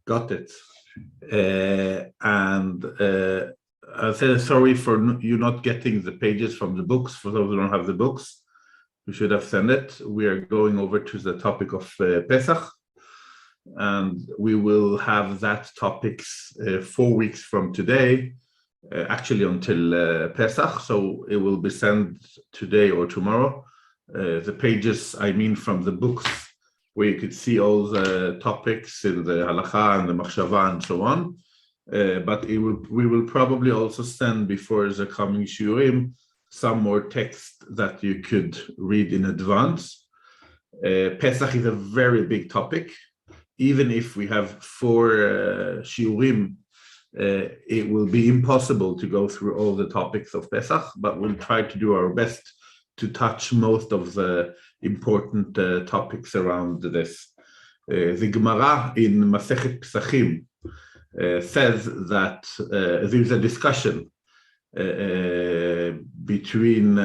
Got it. I say sorry for you not getting the pages from the books. For those who don't have the books, we should have sent it. We are going over to the topic of Pesach, and we will have that topics 4 weeks from today, actually until Pesach. So it will be sent today or tomorrow. The pages, I mean, from the books, where you could see all the topics in the halacha and the machshava and so on. But we will probably also send before the coming shiurim some more text that you could read in advance. Pesach is a very big topic. Even if we have 4 shiurim, it will be impossible to go through all the topics of Pesach, but we'll try to do our best to touch most of the important topics around this. The Gemara in Masechet Pesachim says that there's a discussion between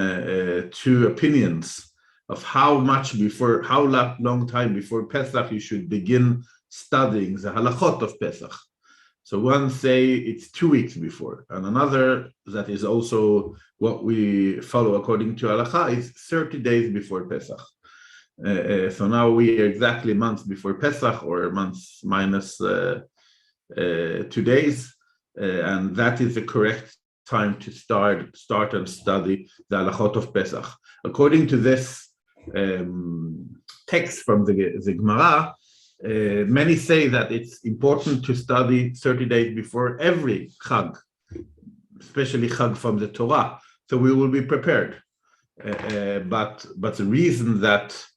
2 opinions of how long time before Pesach you should begin studying the halachot of Pesach. So one say it's 2 weeks before, and another that is also what we follow according to halacha is 30 days before Pesach. So now we are exactly months before Pesach, or months minus 2 days, and that is the correct time to start and study the halachot of Pesach. According to this text from the Gemara, many say that it's important to study 30 days before every Chag, especially Chag from the Torah, so we will be prepared. But the reason that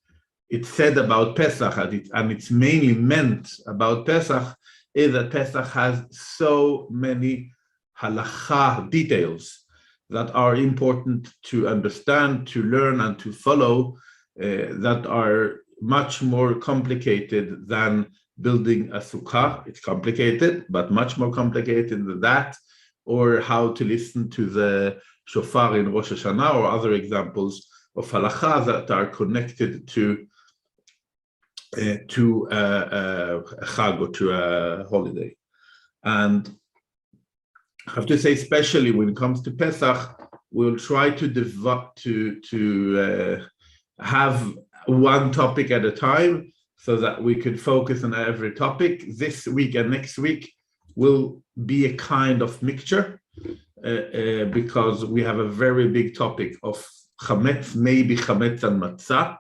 it's said about Pesach, and it's mainly meant about Pesach, is that Pesach has so many halacha details that are important to understand, to learn, and to follow, that are much more complicated than building a sukkah. It's complicated, but much more complicated than that, or how to listen to the shofar in Rosh Hashanah, or other examples of halacha that are connected to a chag or to a holiday. And I have to say, especially when it comes to Pesach, we'll try to have one topic at a time, so that we could focus on every topic. This week and next week will be a kind of mixture, because we have a very big topic of Chametz, maybe Chametz and Matzah.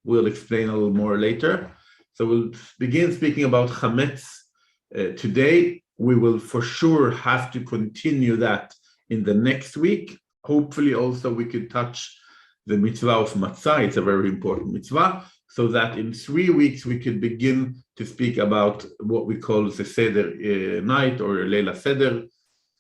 We'll explain a little more later. So we'll begin speaking about Chametz today. We will for sure have to continue that in the next week. Hopefully also we could touch the mitzvah of Matzah. It's a very important mitzvah, so that in 3 weeks we could begin to speak about what we call the Seder night, or Leila Seder,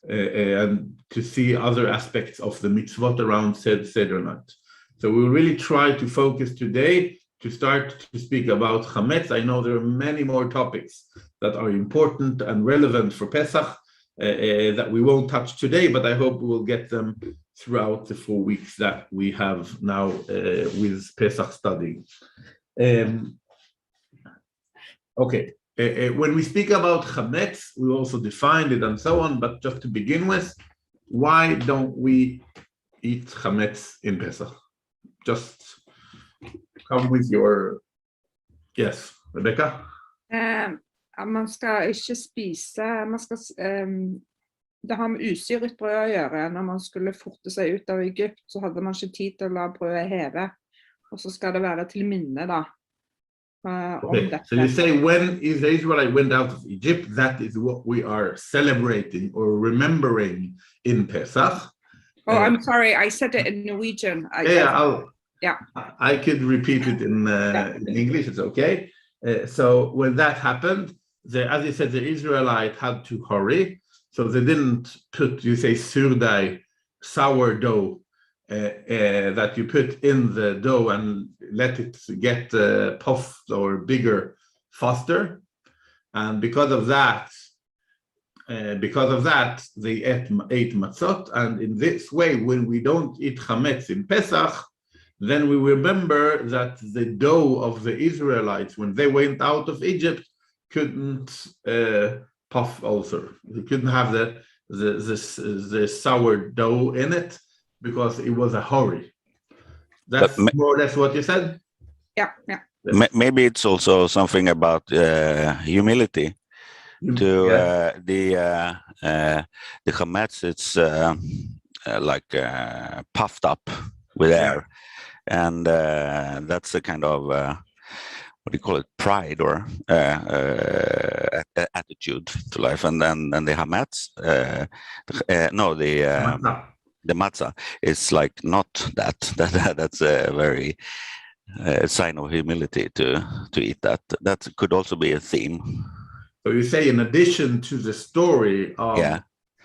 and to see other aspects of the mitzvot around Seder night. So we'll really try to focus today to start to speak about Chametz. I know there are many more topics that are important and relevant for Pesach that we won't touch today, but I hope we will get them throughout the 4 weeks that we have now with Pesach studying. Okay, when we speak about Chametz, we also defined it and so on, but just to begin with, why don't we eat Chametz in Pesach? Just come with your, yes, Rebecca? Man skal ikke spise, det har med usyret brød å gjøre. Når man skulle forte seg ut av Egypt, så hadde man ikke tid til å la brødet heve. Og så skal det være til minne da. Okay, so you say when the Israelite went out of Egypt, that is what we are celebrating or remembering in Pesach. Oh, I'm sorry, I said it in Norwegian. I could repeat it in English, it's okay. So when that happened, as you said, the Israelite had to hurry, so they didn't put, you say, surdai, sourdough, that you put in the dough and let it get puffed or bigger faster. And because of that, they ate matzot. And in this way, when we don't eat chametz in Pesach, then we remember that the dough of the Israelites, when they went out of Egypt, couldn't puff also. You couldn't have the sourdough in it because it was a hurry. That's more or less what you said? Yeah. Maybe it's also something about humility. The chametz, it's like puffed up with air, and that's a kind of what do you call it, pride or attitude to life. And then the chametz, the matzah is like not that. That's a very sign of humility to eat that. That could also be a theme. So you say, in addition to the story of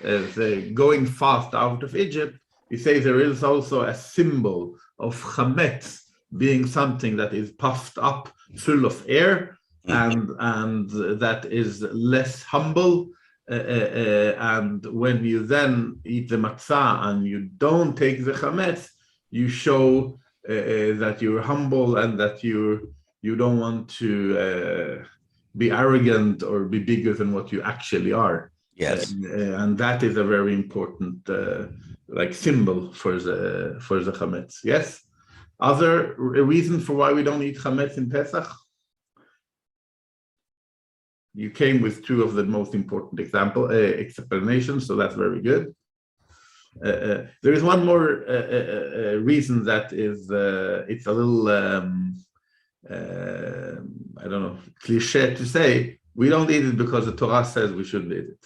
the going fast out of Egypt, you say there is also a symbol of chametz being something that is puffed up, full of air, and that is less humble. And when you then eat the matzah and you don't take the chametz, you show that you're humble and that you don't want to be arrogant or be bigger than what you actually are. Yes, and that is a very important like symbol for the chametz. Yes. Other reason for why we don't eat chametz in Pesach? You came with two of the most important explanations, so that's very good. There is one more reason that is it's a little I don't know, cliche to say. We don't eat it because the Torah says we shouldn't eat it.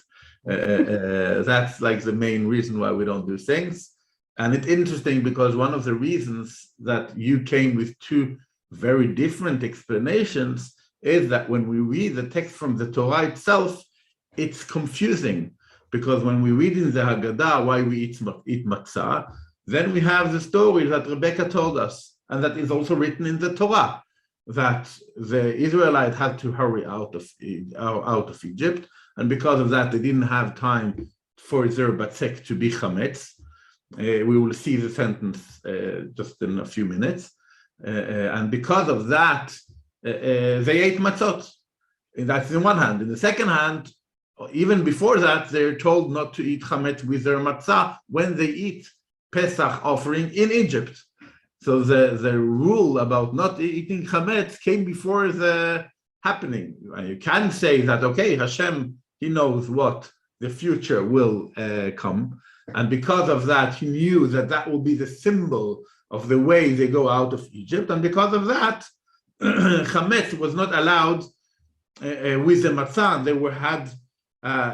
That's like the main reason why we don't do things. And it's interesting because one of the reasons that you came with two very different explanations is that when we read the text from the Torah itself, it's confusing. Because when we read in the Haggadah why we eat matzah, then we have the story that Rebecca told us, and that is also written in the Torah, that the Israelites had to hurry out of Egypt, and because of that, they didn't have time for their batzek to be chametz. We will see the sentence just in a few minutes, and because of that, they ate matzot. That's in one hand. In the second hand, even before that, they're told not to eat chametz with their matzah when they eat Pesach offering in Egypt. So the rule about not eating chametz came before the happening. You can say that, okay, Hashem, he knows what the future will come. And because of that, he knew that that will be the symbol of the way they go out of Egypt. And because of that, chametz was not allowed with the matzah.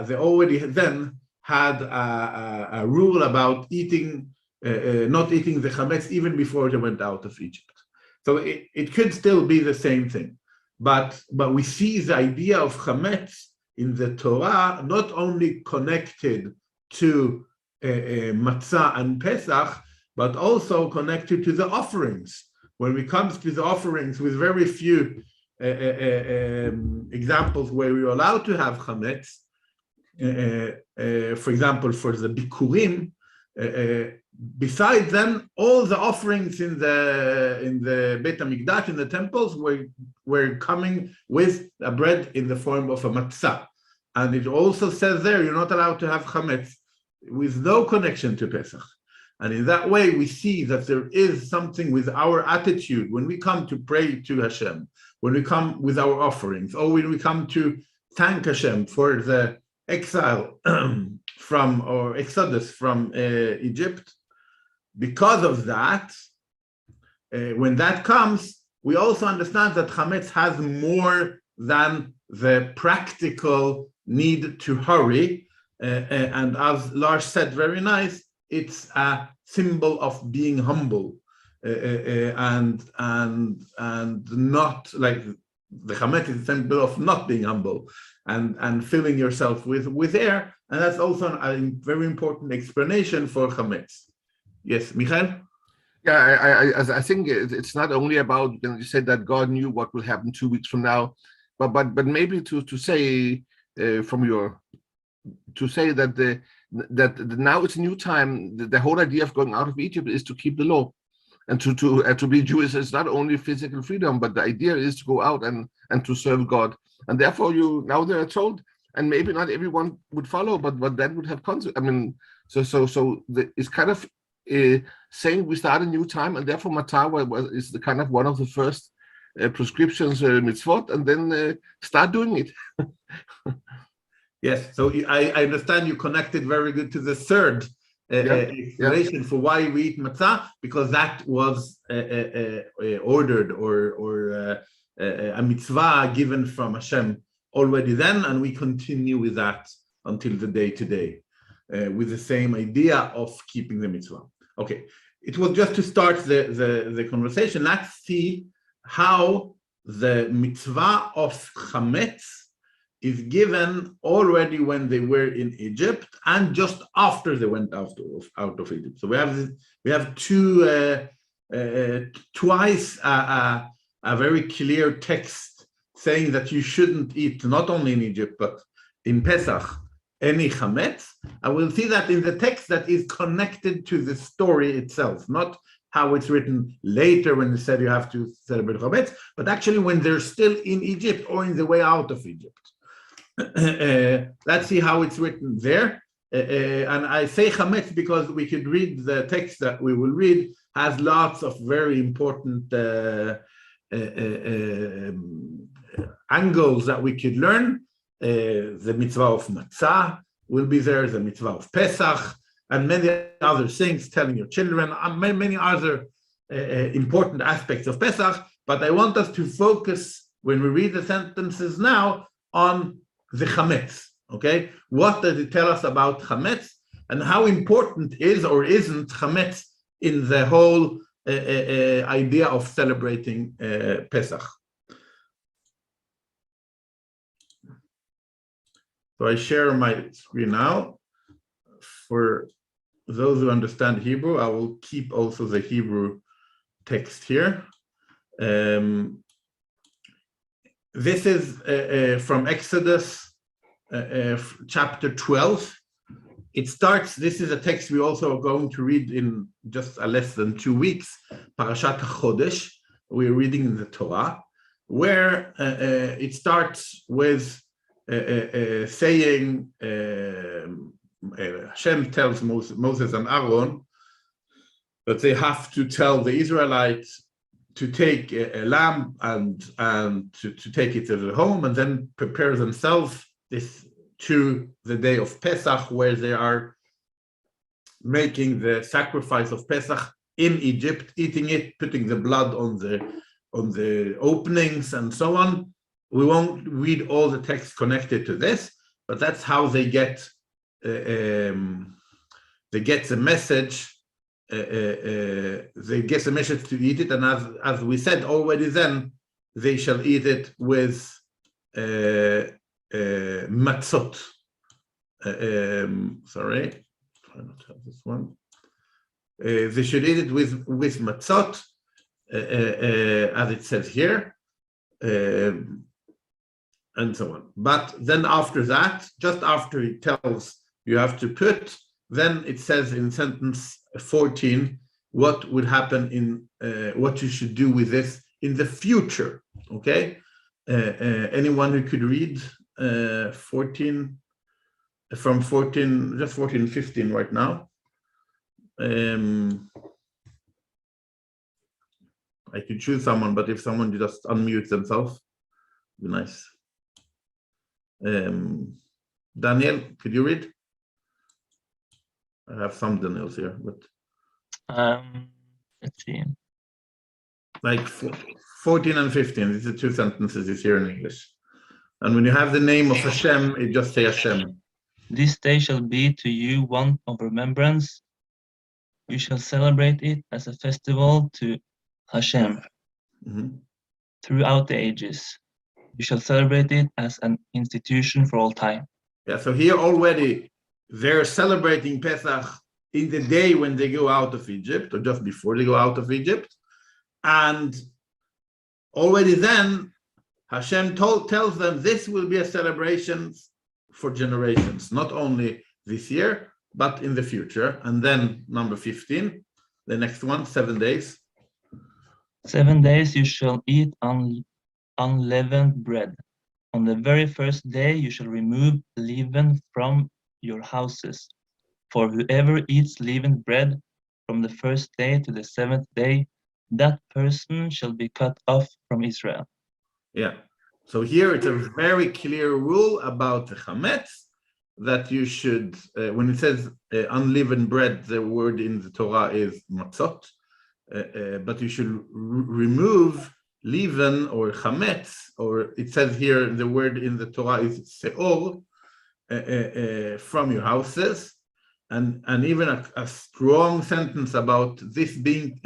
They already then had a rule about eating not eating the chametz even before they went out of Egypt. So it could still be the same thing. But we see the idea of chametz in the Torah not only connected to matzah and Pesach, but also connected to the offerings. When it comes to the offerings, with very few examples where we are allowed to have chametz, for example, for the bikurim, besides them, all the offerings in the Beit HaMikdash, in the temples, were coming with a bread in the form of a matzah. And it also says there, you're not allowed to have chametz with no connection to Pesach. And in that way, we see that there is something with our attitude when we come to pray to Hashem, when we come with our offerings, or when we come to thank Hashem for the exile or exodus from Egypt. Because of that, when that comes, we also understand that chametz has more than the practical need to hurry. And as Lars said, very nice, it's a symbol of being humble and not like the chametz is a symbol of not being humble and filling yourself with air. And that's also a very important explanation for chametz. Yes, Michael? Yeah, I think it's not only about, you said that God knew what will happen 2 weeks from now, but maybe to say that now it's a new time. The whole idea of going out of Egypt is to keep the law, and to be Jewish is not only physical freedom, but the idea is to go out and to serve God. and therefore now they are told, and maybe not everyone would follow, but that would have consequences. I mean, it's kind of saying we start a new time, and therefore Matar is the kind of one of the first prescriptions, mitzvot, and then start doing it. Yes, so I understand you connected very good to the third explanation for why we eat matzah, because that was ordered or a mitzvah given from Hashem already then, and we continue with that until the day today, with the same idea of keeping the mitzvah. Okay, it was just to start the conversation. Let's see how the mitzvah of Chametz is given already when they were in Egypt and just after they went out of Egypt. So we have twice a very clear text saying that you shouldn't eat, not only in Egypt but in Pesach, any chametz. And we'll see that in the text that is connected to the story itself, not how it's written later when they said you have to celebrate chametz, but actually when they're still in Egypt or in the way out of Egypt. Let's see how it's written there. And I say chametz because we could read the text that we will read has lots of very important angles that we could learn. The mitzvah of matzah will be there, the mitzvah of Pesach, and many other things, telling your children, and many other important aspects of Pesach. But I want us to focus, when we read the sentences now, on the chametz. Okay, what does it tell us about chametz, and how important is or isn't chametz in the whole idea of celebrating Pesach? So I share my screen now. For those who understand Hebrew, I will keep also the Hebrew text here. This is from Exodus chapter 12. It starts, this is a text we also are going to read in just less than 2 weeks, Parashat HaChodesh. We're reading in the Torah, where it starts with saying, Hashem tells Moses and Aaron that they have to tell the Israelites to take a lamb and to take it to the home, and then prepare themselves to the day of Pesach, where they are making the sacrifice of Pesach in Egypt, eating it, putting the blood on the openings and so on. We won't read all the text connected to this, but that's how they get the message. They get the message to eat it, and as we said already, then they shall eat it with matzot. Sorry, try not to have this one. They should eat it with matzot, as it says here, and so on. But then after that, just after it tells you have to put, then it says in sentence 14 what would happen in what you should do with this in the future. Okay, anyone who could read 14 from 14, just 14 and 15 right now. I could choose someone, but if someone just unmute themselves, be nice. Daniel, could you read? I have some Daniels here, but let's see. Like 14 and 15. These are two sentences is here in English. And when you have the name of Hashem, it just say Hashem. This day shall be to you one of remembrance. You shall celebrate it as a festival to Hashem throughout the ages. You shall celebrate it as an institution for all time. Yeah, so here already they're celebrating Pesach in the day when they go out of Egypt, or just before they go out of Egypt. And already then, Hashem tells them this will be a celebration for generations, not only this year, but in the future. And then number 15, the next one, 7 days. 7 days you shall eat unleavened bread. On the very first day you shall remove leaven from your houses. For whoever eats leavened bread from the first day to the seventh day, that person shall be cut off from Israel. Yeah. So here it's a very clear rule about the Chametz, that you should, when it says unleavened bread, the word in the Torah is matzot, but you should remove leaven or Chametz, or it says here the word in the Torah is seor, from your houses, and even a strong sentence about this being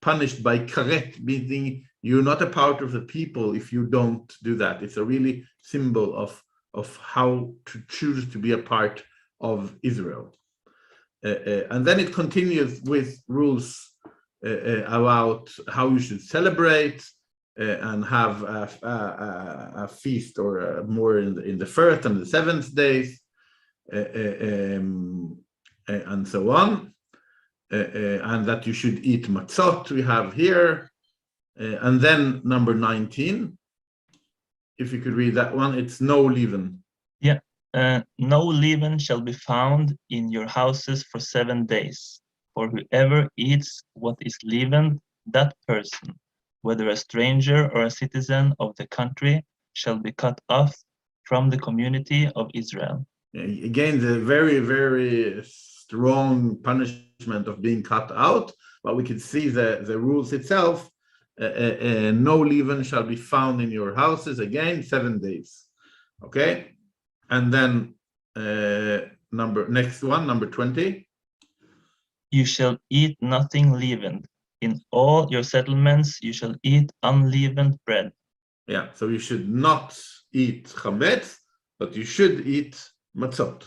punished by karet, meaning you're not a part of the people if you don't do that. It's a really symbol of how to choose to be a part of Israel. And then it continues with rules about how you should celebrate and have a feast or more in the first and the seventh days, and so on, and that you should eat matzot, we have here. And then number 19, if you could read that one, it's no leaven. Yeah, no leaven shall be found in your houses for 7 days. For whoever eats what is leavened, that person, whether a stranger or a citizen of the country, shall be cut off from the community of Israel. Again, the very, very strong punishment of being cut out, but we can see the rules itself. No leaven shall be found in your houses, again 7 days. Okay, and then next one, number 20. You shall eat nothing leavened. In all your settlements you shall eat unleavened bread. Yeah, so you should not eat chametz, but you should eat matzot.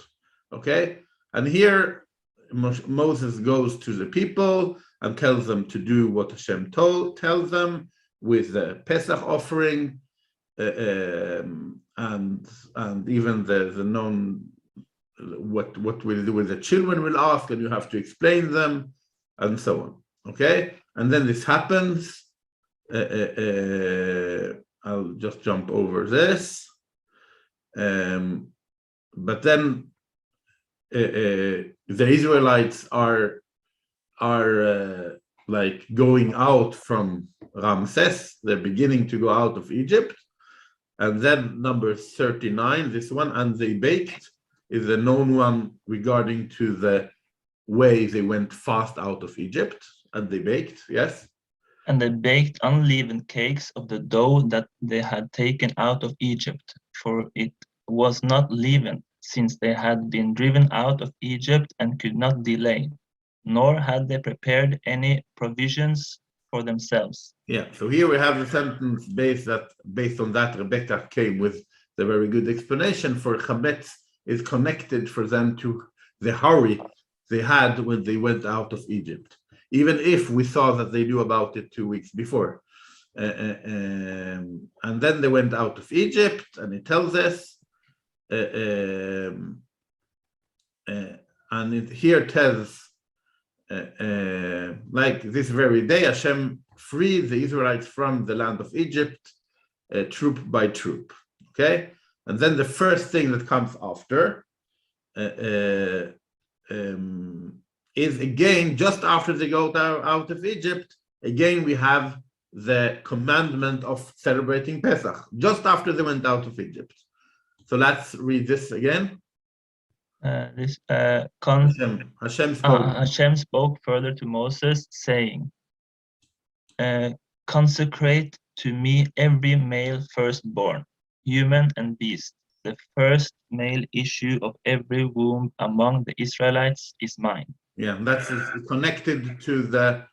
Okay, and here Moses goes to the people and tells them to do what Hashem tells them with the Pesach offering, and even the known what we'll do with the children will ask, and you have to explain them, and so on. Okay, and then this happens. I'll just jump over this, but then the Israelites are like going out from Ramses. They're beginning to go out of Egypt, and then number 39, this one, and they baked, is a known one regarding to the way they went fast out of Egypt, and they baked, yes. And they baked unleavened cakes of the dough that they had taken out of Egypt, for it was not leavened, since they had been driven out of Egypt and could not delay, nor had they prepared any provisions for themselves. Yeah, so here we have the sentence based on that Rebecca came with the very good explanation for Chametz is connected for them to the hurry they had when they went out of Egypt, even if we saw that they knew about it 2 weeks before. And then they went out of Egypt, and it tells us, and it here tells, like this very day, Hashem freed the Israelites from the land of Egypt, troop by troop. Okay, and then the first thing that comes after is again, just after they go out of Egypt, again we have the commandment of celebrating Pesach, just after they went out of Egypt. So let's read this again. Hashem spoke further to Moses, saying, consecrate to me every male firstborn, human and beast. The first male issue of every womb among the Israelites is mine. Yeah, that's connected to the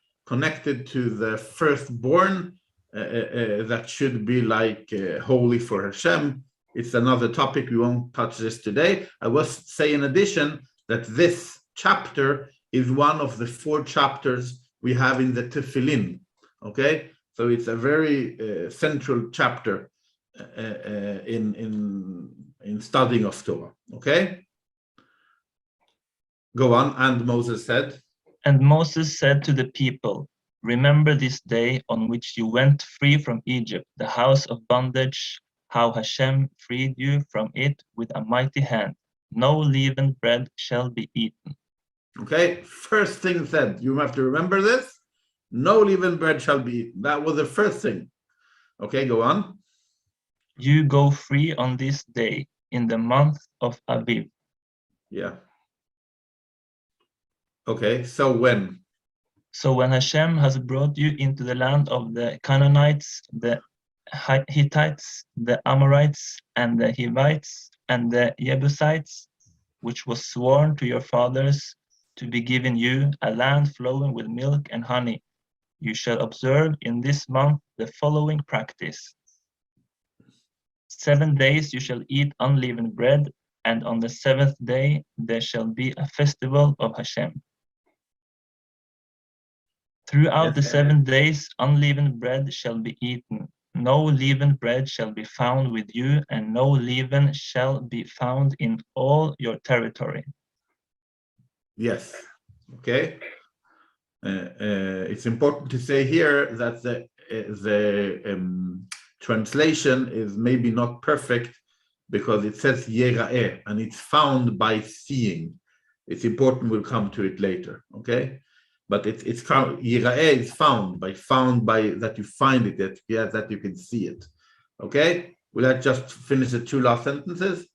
firstborn, that should be like holy for Hashem. It's another topic, we won't touch this today. I was say in addition that this chapter is one of the 4 chapters we have in the Tefillin. Okay, so it's a very central chapter in studying of Torah. Okay, go on. And Moses said, and Moses said to the people, remember this day on which you went free from Egypt, the house of bondage, how Hashem freed you from it with a mighty hand. No leavened bread shall be eaten. Okay, first thing said, you have to remember this. No leavened bread shall be eaten. That was the first thing. Okay, go on. You go free on this day in the month of Aviv. Yeah. Okay, so when? So when Hashem has brought you into the land of the Canaanites, the Hittites, the Amorites, and the Hivites, and the Jebusites, which was sworn to your fathers to be given you, a land flowing with milk and honey, you shall observe in this month the following practice. 7 days you shall eat unleavened bread, and on the 7th day there shall be a festival of Hashem. Throughout the 7 days unleavened bread shall be eaten. No leavened bread shall be found with you, and no leaven shall be found in all your territory. Yes. Okay. It's important to say here that the translation is maybe not perfect because it says yera'eh and it's found by seeing. It's important. We'll come to it later. Okay. But it's yera'eh is found by that you find it, that you can see it. Okay. Will I just finish the two last sentences?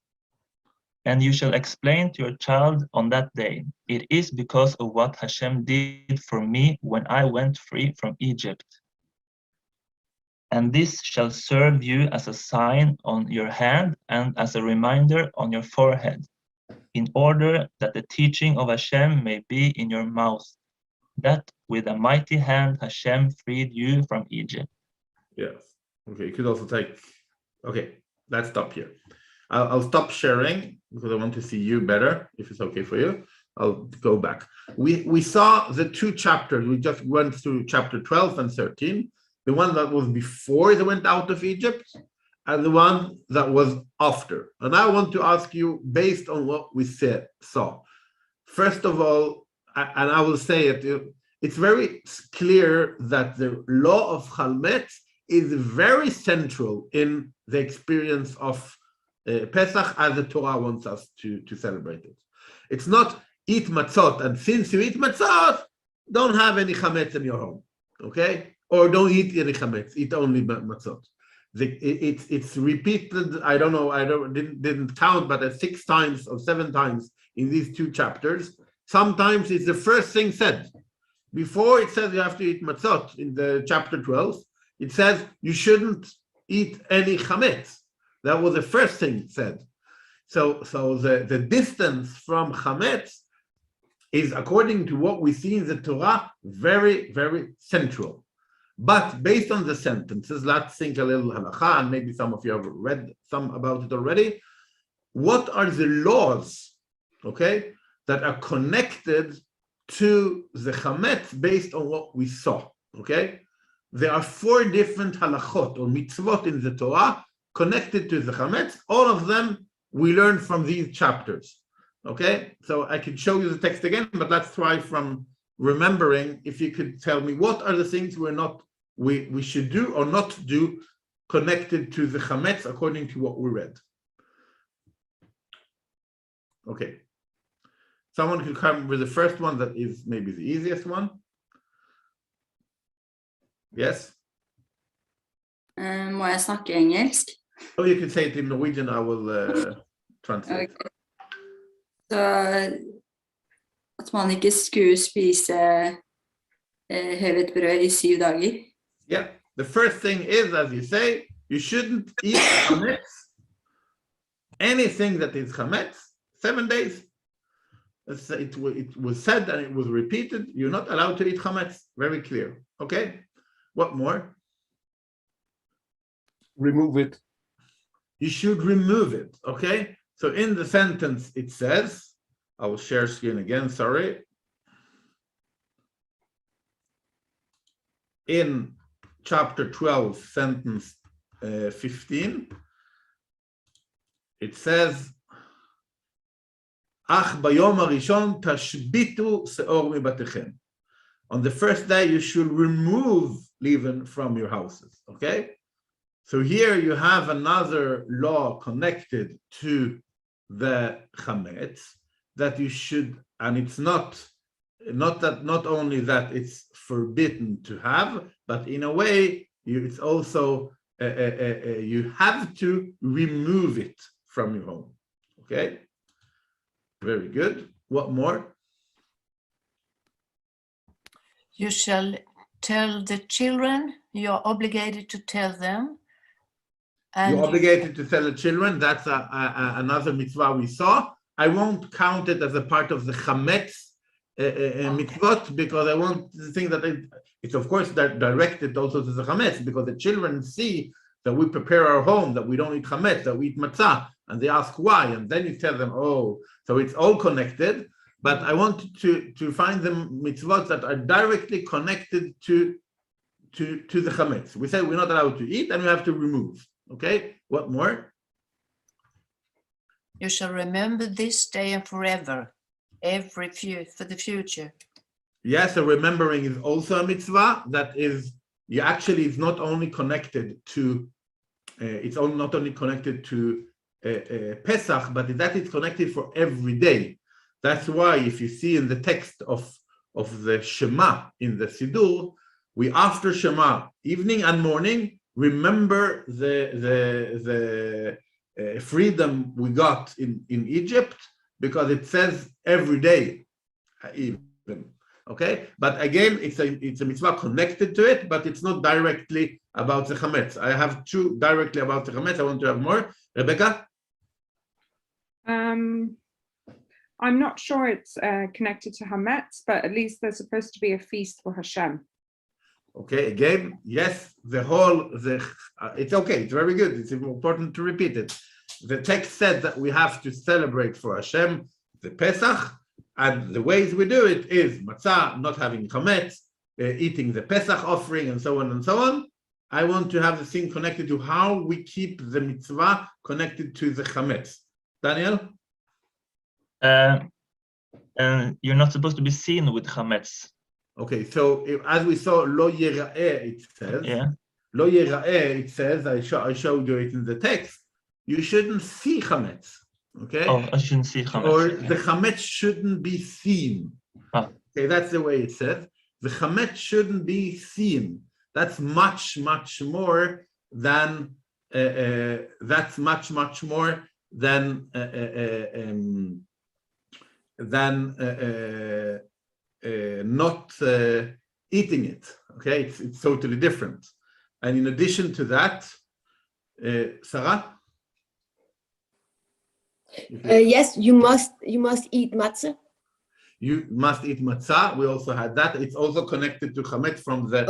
And you shall explain to your child on that day, it is because of what Hashem did for me when I went free from Egypt. And this shall serve you as a sign on your hand and as a reminder on your forehead, in order that the teaching of Hashem may be in your mouth, that with a mighty hand Hashem freed you from Egypt. Yes. Okay, you could also take, okay, let's stop here. I'll stop sharing because I want to see you better, if it's okay for you. I'll go back. We saw the two chapters. We just went through chapter 12 and 13, the one that was before they went out of Egypt and the one that was after. And I want to ask you, based on what we saw, first of all, and I will say it, it's very clear that the law of Chametz is very central in the experience of Pesach as the Torah wants us to celebrate it. It's not eat matzot, and since you eat matzot, don't have any chametz in your home, okay? Or don't eat any chametz, eat only matzot. It's repeated. I don't know. Didn't count, but 6 times or 7 times in these two chapters. Sometimes it's the first thing said. Before it says you have to eat matzot in the chapter 12, it says you shouldn't eat any chametz. That was the first thing said. So the distance from chametz is, according to what we see in the Torah, very, very central. But based on the sentences, let's think a little halakha, and maybe some of you have read some about it already. What are the laws, okay, that are connected to the chametz based on what we saw, okay? There are 4 different halachot or mitzvot in the Torah connected to the chametz. All of them we learn from these chapters, okay? So I could show you the text again, but let's try from remembering. If you could tell me what are the things we should do or not do connected to the chametz according to what we read. Okay. Someone could come with the first one that is maybe the easiest one. Yes? Må jeg snakke engelsk? Oh, you can say it in Norwegian. I will translate. Okay. Så at man ikke skulle spise hevet brød i 7 dager. Yeah, the first thing is, as you say, you shouldn't eat chametz. Anything that is chametz, 7 days. It was said and it was repeated. You're not allowed to eat chametz. Very clear. Okay. What more? Remove it. You should remove it. Okay. So in the sentence it says, I will share screen again. Sorry. In chapter 12, sentence 15, it says, Ach bayom harishon tashbitu seor mibatechem. On the first day, you should remove leaven from your houses. Okay? So here you have another law connected to the chametz that you should, and it's not only that it's forbidden to have, but in a way it's also you have to remove it from your home. Okay, very good. What more? You shall tell the children, you're obligated to tell them. And You're obligated to tell the children. That's another mitzvah we saw. I won't count it as a part of the chametz mitzvot, because I want to think that it's of course directed also to the chametz, because the children see that we prepare our home, that we don't eat chametz, that we eat matzah, and they ask why, and then you tell them, oh, so it's all connected. But I want to find the mitzvot that are directly connected to the chametz. We say we're not allowed to eat, and we have to remove. Okay, what more? you shall remember this day and forever, for the future. Yes, so remembering is also a mitzvah that is, it's not only connected to, Pesach, but that is connected for every day. That's why if you see in the text of the Shema in the Siddur, we after Shema, evening and morning, remember the freedom we got in Egypt, because it says every day, even. Okay, but again, it's a mitzvah connected to it, but it's not directly about the chametz. I have two directly about the chametz. I want to have more. Rebecca? I'm not sure it's connected to Hametz, but at least there's supposed to be a feast for Hashem. Okay, again, yes, it's okay, it's very good. It's important to repeat it. The text said that we have to celebrate for Hashem the Pesach, and the ways we do it is matzah, not having chametz, eating the Pesach offering, and so on and so on. I want to have the thing connected to how we keep the mitzvah connected to the chametz. Daniel? And you're not supposed to be seen with chametz. Okay, so as we saw, lo yera'eh, it says. Yeah. Lo yera'eh, it says, I showed you it in the text, you shouldn't see chametz. Okay? Oh, I shouldn't see chametz. Or the chametz shouldn't be seen. Ah. Okay, that's the way it says. The chametz shouldn't be seen. That's much, much more than not eating it. Okay, it's totally different. And in addition to that, Sarah? Yes, you must eat matzah. You must eat matzah. We also had that. It's also connected to chametz from the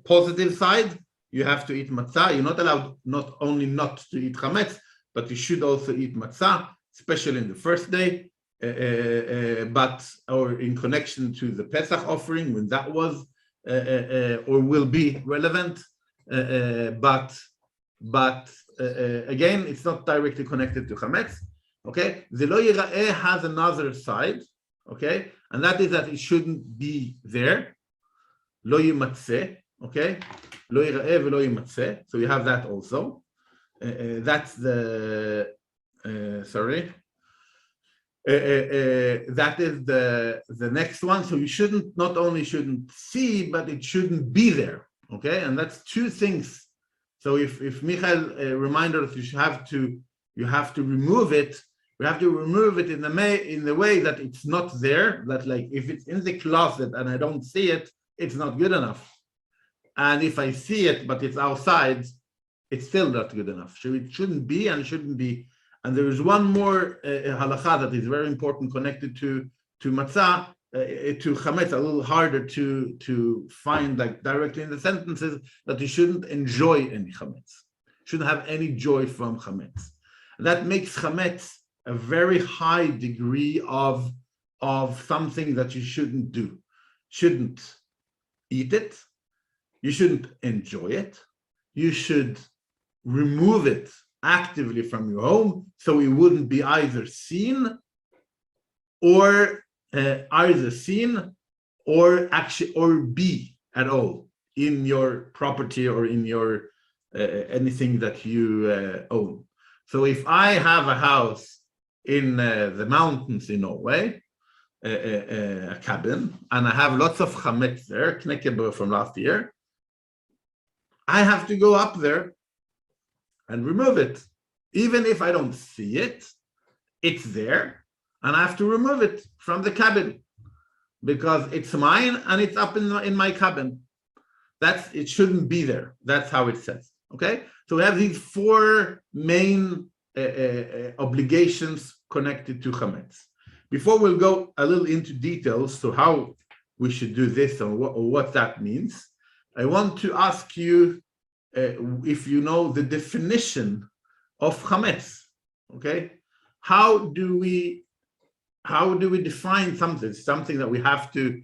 positive side. You have to eat matzah. You're not allowed not only not to eat chametz, but you should also eat matzah, especially in the first day, or in connection to the Pesach offering when that was or will be relevant. But again, it's not directly connected to chametz. Okay, the lo yira'eh has another side. Okay, and that is that it shouldn't be there. Lo yimatzeh. Okay, lo yira'eh v'lo yimatzeh. So you have that also. That's the sorry. That is the next one. So you not only shouldn't see, but it shouldn't be there. Okay, and that's two things. So if Michael reminded us you have to remove it, we have to remove it in the way that it's not there. That like if it's in the closet and I don't see it, it's not good enough. And if I see it but it's outside, it's still not good enough. So it shouldn't be and shouldn't be. And there is one more halacha that is very important connected to matzah, to chametz, a little harder to find like directly in the sentences, that you shouldn't enjoy any chametz, shouldn't have any joy from chametz. That makes chametz a very high degree of something that you shouldn't do. Shouldn't eat it, you shouldn't enjoy it, you should remove it actively from your home, so it wouldn't be either seen or be at all in your property or in your anything that you own. So if I have a house in the mountains in Norway, a cabin, and I have lots of chametz there, knekkebrød from last year, I have to go up there and remove it. Even if I don't see it, it's there, and I have to remove it from the cabin because it's mine and it's up in my cabin. It shouldn't be there. That's how it says. Okay, so we have these four main obligations connected to chametz. Before we'll go a little into details to how we should do this and what that means, I want to ask you if you know the definition of chametz. Okay, how do we define something that we have to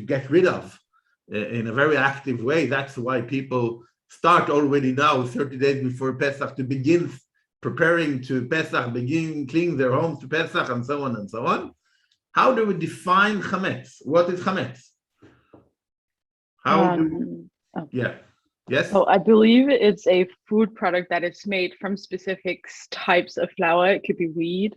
get rid of in a very active way? That's why people start already now, 30 days before Pesach, to begin preparing to Pesach, begin cleaning their homes to Pesach, and so on and so on. How do we define chametz? What is chametz? Yes. So I believe it's a food product that is made from specific types of flour. It could be wheat,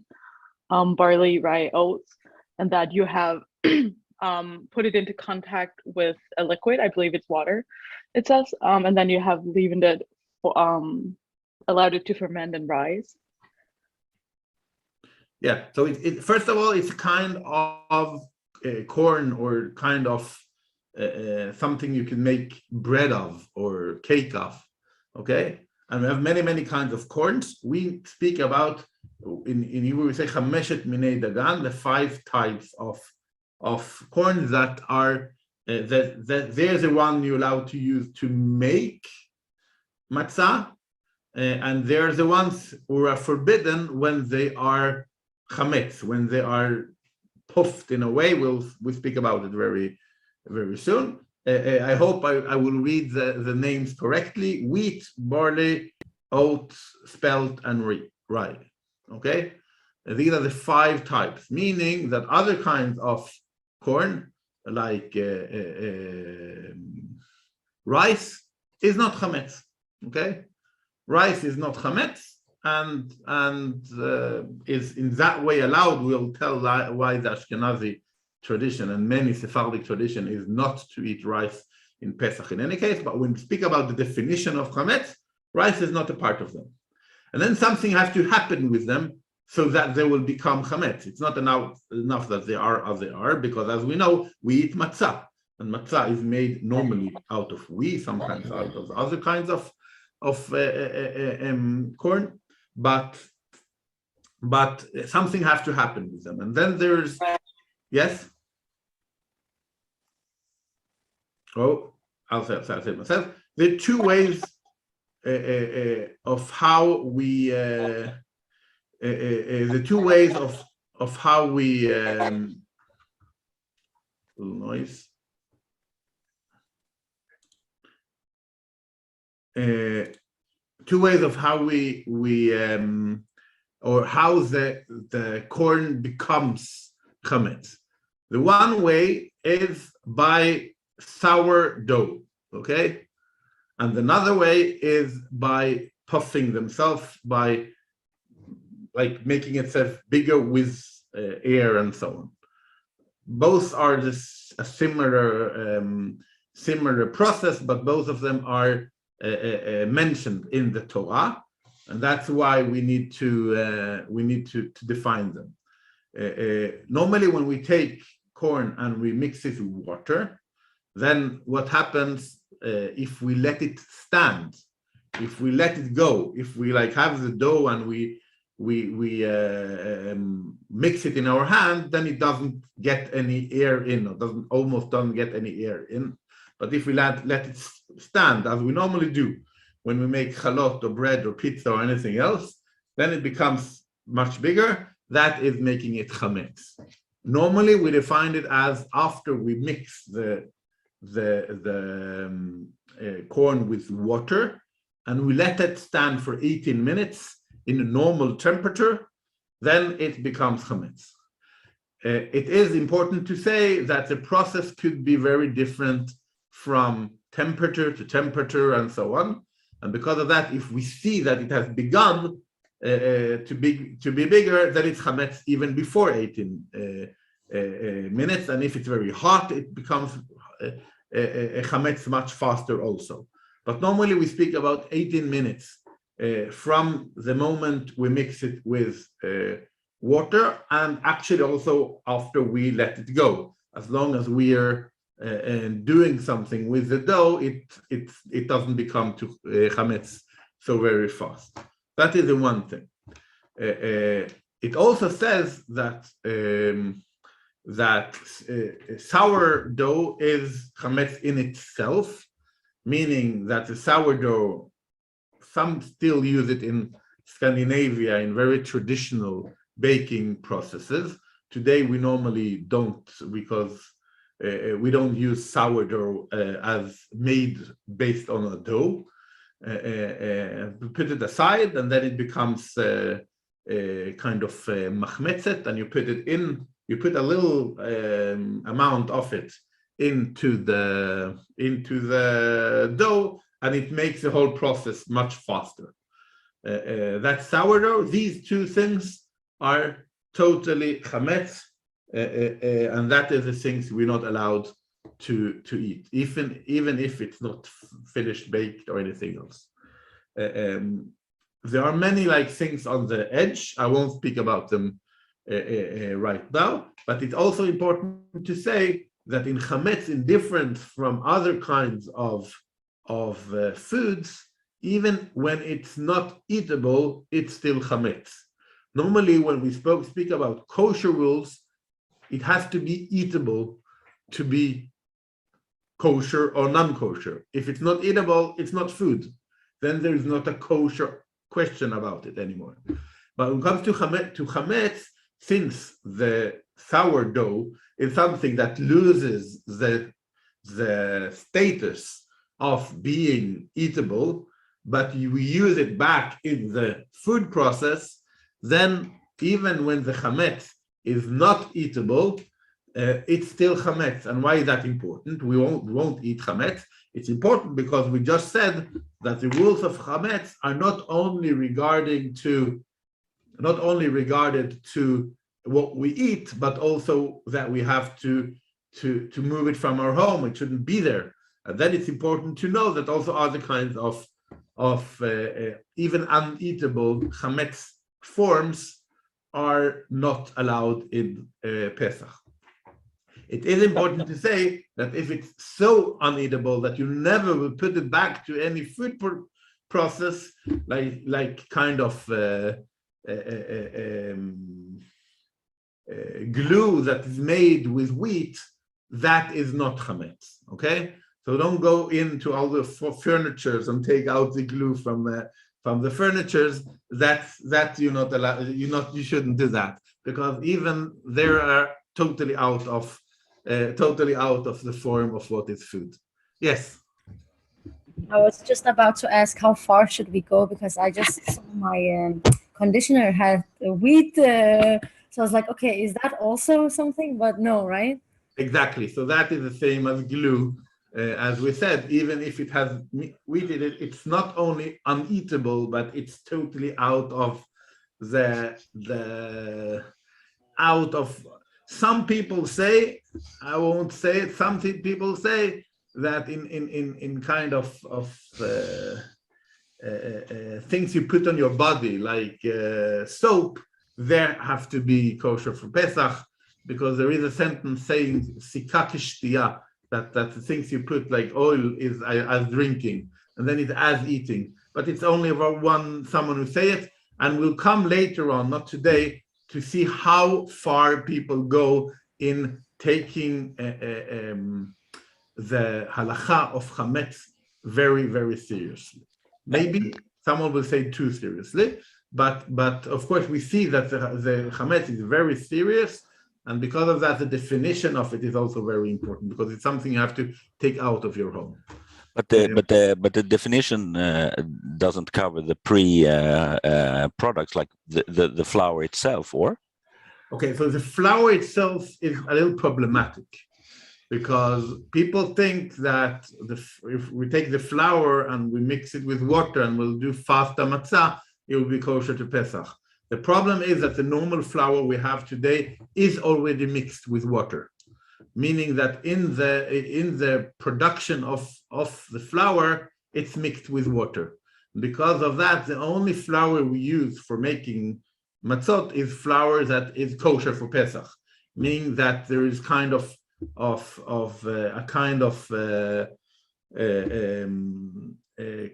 barley, rye, oats, and that you have put it into contact with a liquid. I believe it's water, it says, and then you have leavened it, allowed it to ferment and rise. Yeah. So first of all, it's a kind of corn or kind of something you can make bread of or cake of. Okay. And we have many kinds of corns. We speak about, in Hebrew we say chameshet minei dagan, the 5 types of corn that are that they're the one you're allowed to use to make matzah, and they're the ones who are forbidden when they are chametz, when they are puffed in a way. We'll speak about it very soon. I hope I will read the names correctly: wheat, barley, oats, spelt, and rye. Okay, these are the 5 types, meaning that other kinds of corn, like rice, is not chametz. Okay, rice is not chametz, and is in that way allowed. We'll tell why the Ashkenazi tradition and many Sephardic tradition is not to eat rice in Pesach in any case. But when we speak about the definition of chametz, rice is not a part of them. And then something has to happen with them so that they will become chametz. It's not enough that they are as they are, because as we know, we eat matzah, and matzah is made normally out of wheat, sometimes out of other kinds of corn, but something has to happen with them. And then there's, yes? Oh, I'll say it myself. There are 2 ways of how we the 2 ways of how we noise. 2 ways of how we or how the corn becomes chametz. The one way is by sourdough, okay, and another way is by puffing themselves, by like making itself bigger with air and so on. Both are a similar process, but both of them are mentioned in the Torah, and that's why we need to define them. Normally, when we take corn and we mix it with water, then what happens if we let it stand, if we let it go, if we like have the dough and we mix it in our hand, then it doesn't get any air in, or almost doesn't get any air in. But if we let it stand, as we normally do when we make chalot or bread or pizza or anything else, then it becomes much bigger. That is making it chametz. Normally, we define it as after we mix the corn with water and we let it stand for 18 minutes in a normal temperature, then it becomes chametz. It is important to say that the process could be very different from temperature to temperature and so on. And because of that, if we see that it has begun to be bigger, then it's chametz even before 18 minutes. And if it's very hot, it becomes a chametz much faster also. But normally we speak about 18 minutes from the moment we mix it with water, and actually also after we let it go. As long as we are doing something with the dough, it doesn't become to chametz so very fast. That is the one thing. It also says that sourdough is chametz in itself, meaning that the sourdough, some still use it in Scandinavia in very traditional baking processes. Today we normally don't, because we don't use sourdough as made based on a dough. We put it aside, and then it becomes kind of machmetzet, and you put it in. You put a little amount of it into the dough, and it makes the whole process much faster. That sourdough. These two things are totally chametz, and that is the things we're not allowed to eat, even if it's not finished baked or anything else. There are many things on the edge. I won't speak about them right now, but it's also important to say that in chametz, in difference from other kinds of foods, even when it's not eatable, it's still chametz. Normally, when we speak about kosher rules, it has to be eatable to be kosher or non-kosher. If it's not eatable, it's not food. Then there is not a kosher question about it anymore. But when it comes to chametz, since the sourdough is something that loses the status of being eatable, but we use it back in the food process, then even when the chametz is not eatable, it's still chametz. And why is that important? We won't eat chametz. It's important because we just said that the rules of chametz are not only regarded to what we eat, but also that we have to move it from our home. It shouldn't be there. And then it's important to know that also other kinds of even uneatable chametz forms are not allowed in Pesach. It is important to say that if it's so uneatable that you never will put it back to any food process, like kind of glue that is made with wheat, that is not chametz. Okay, so don't go into all the furnitures and take out the glue from the furnitures. That you're not allowed. You shouldn't do that, because even they are totally out of the form of what is food. Yes. I was just about to ask, how far should we go? Because I just saw my conditioner had wheat, so I was like, okay, is that also something? But no, right? Exactly. So that is the same as glue. As we said, even if it has wheat in it, it's not only uneatable, but it's totally out of some people say, I won't say it, some people say that in kind of things you put on your body, like soap, there have to be kosher for Pesach, because there is a sentence saying sikak shtiyah, that the things you put like oil is as drinking, and then it's as eating. But it's only about someone who say it, and we'll come later on, not today, to see how far people go in taking the halacha of chametz very, very seriously. Maybe someone will say too seriously, but of course we see that the chametz is very serious, and because of that, the definition of it is also very important, because it's something you have to take out of your home. But the definition doesn't cover the products like the flour itself, or? Okay, so the flour itself is a little problematic. because people think that if we take the flour and we mix it with water and we'll do fasta matzah, it will be kosher to Pesach. The problem is that the normal flour we have today is already mixed with water, meaning that in the production of the flour, it's mixed with water. Because of that, the only flour we use for making matzot is flour that is kosher for Pesach, meaning that there is kind of a kind of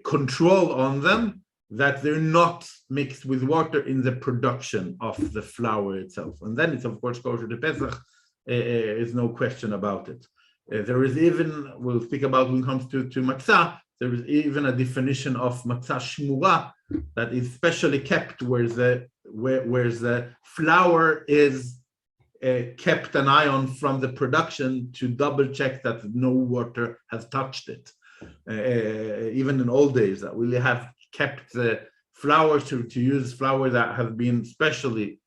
control on them, that they're not mixed with water in the production of the flour itself. And then it's of course kosher to Pesach, is no question about it. There is even, we'll speak about when it comes to matzah, there is even a definition of matzah shmura that is specially kept where the flour is kept an eye on from the production to double check that no water has touched it. Even in old days, that we have kept the flour to use flour that has been specially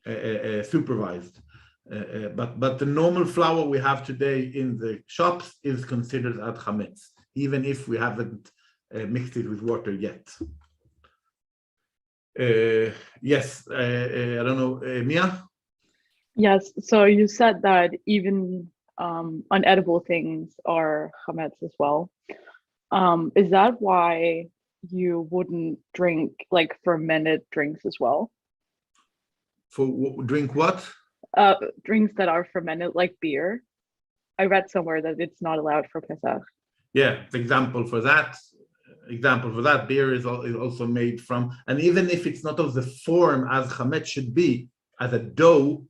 supervised. But the normal flour we have today in the shops is considered ad chametz, even if we haven't mixed it with water yet. Yes, I don't know, Mia? Yes, so you said that even unedible things are chametz as well. Is that why you wouldn't drink like fermented drinks as well? For drink what? Drinks that are fermented, like beer. I read somewhere that it's not allowed for Pesach. Yeah, the example for that, beer is also made from, and even if it's not of the form as chametz should be, as a dough,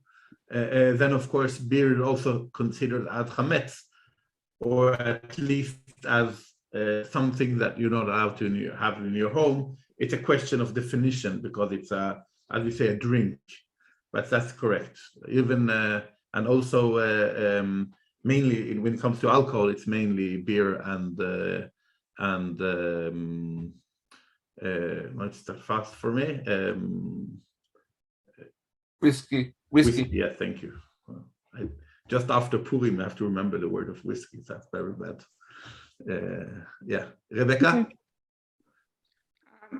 then of course beer is also considered as chametz, or at least as something that you're not allowed to have in your home. It's a question of definition, because it's as we say, a drink. But that's correct. Even and also mainly when it comes to alcohol, it's mainly beer and what's that fast for me? Whiskey. Yeah, thank you. Just after Purim, I have to remember the word of whiskey. That's very bad. Yeah, Rebecca. Okay.